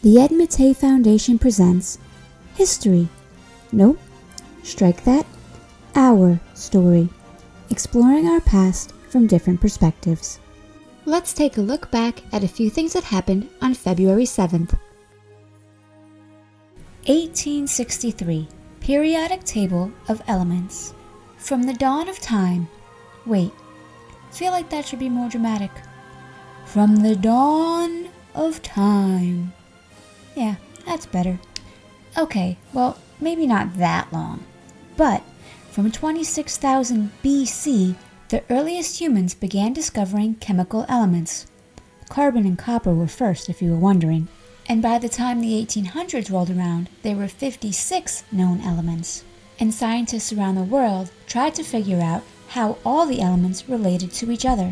The Ed Matei Foundation presents History. Nope, strike that. Our story. Exploring our past from different perspectives. Let's take a look back at a few things that happened on February 7th. 1863. Periodic Table of Elements. From the dawn of time. Wait, feel like that should be more dramatic. From the dawn of time. Yeah, that's better. Okay, well, maybe not that long. But from 26,000 BC, the earliest humans began discovering chemical elements. Carbon and copper were first, if you were wondering. And by the time the 1800s rolled around, there were 56 known elements. And scientists around the world tried to figure out how all the elements related to each other.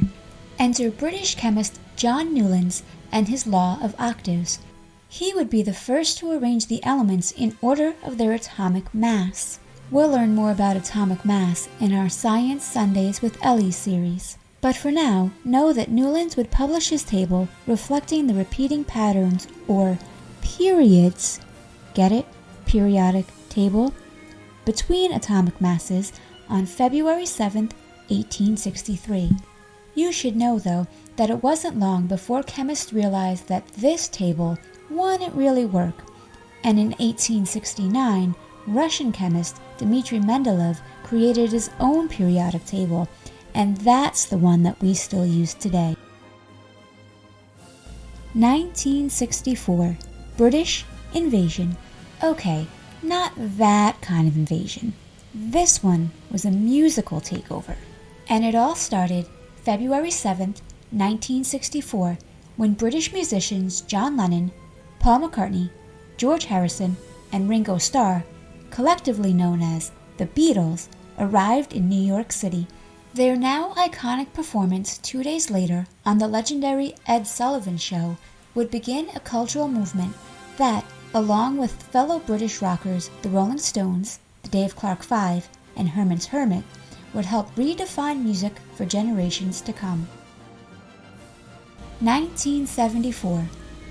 Enter British chemist John Newlands and his law of octaves. He would be the first to arrange the elements in order of their atomic mass. We'll learn more about atomic mass in our Science Sundays with Ellie series. But for now, know that Newlands would publish his table reflecting the repeating patterns, or periods, get it? Periodic table? Between atomic masses on February 7th, 1863. You should know, though, that it wasn't long before chemists realized that this table wouldn't really work. And in 1869, Russian chemist Dmitry Mendeleev created his own periodic table, and that's the one that we still use today. 1964. British invasion. Okay, not that kind of invasion. This one was a musical takeover. And it all started February 7th, 1964, when British musicians John Lennon, Paul McCartney, George Harrison, and Ringo Starr, collectively known as the Beatles, arrived in New York City. Their now iconic performance 2 days later on the legendary Ed Sullivan Show would begin a cultural movement that, along with fellow British rockers the Rolling Stones, the Dave Clark Five, and Herman's Hermit, would help redefine music for generations to come. 1974.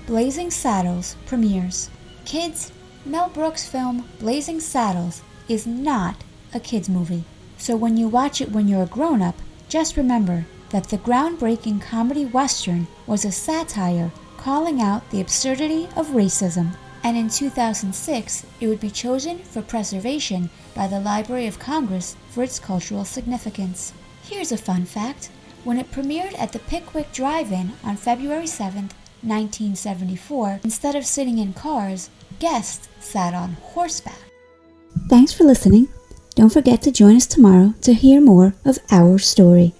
Blazing Saddles premieres. Kids, Mel Brooks' film Blazing Saddles is not a kids' movie. So when you watch it when you're a grown-up, just remember that the groundbreaking comedy western was a satire calling out the absurdity of racism. And in 2006, it would be chosen for preservation by the Library of Congress for its cultural significance. Here's a fun fact. When it premiered at the Pickwick Drive-In on February 7th, 1974, instead of sitting in cars, guests sat on horseback. Thanks for listening. Don't forget to join us tomorrow to hear more of our story.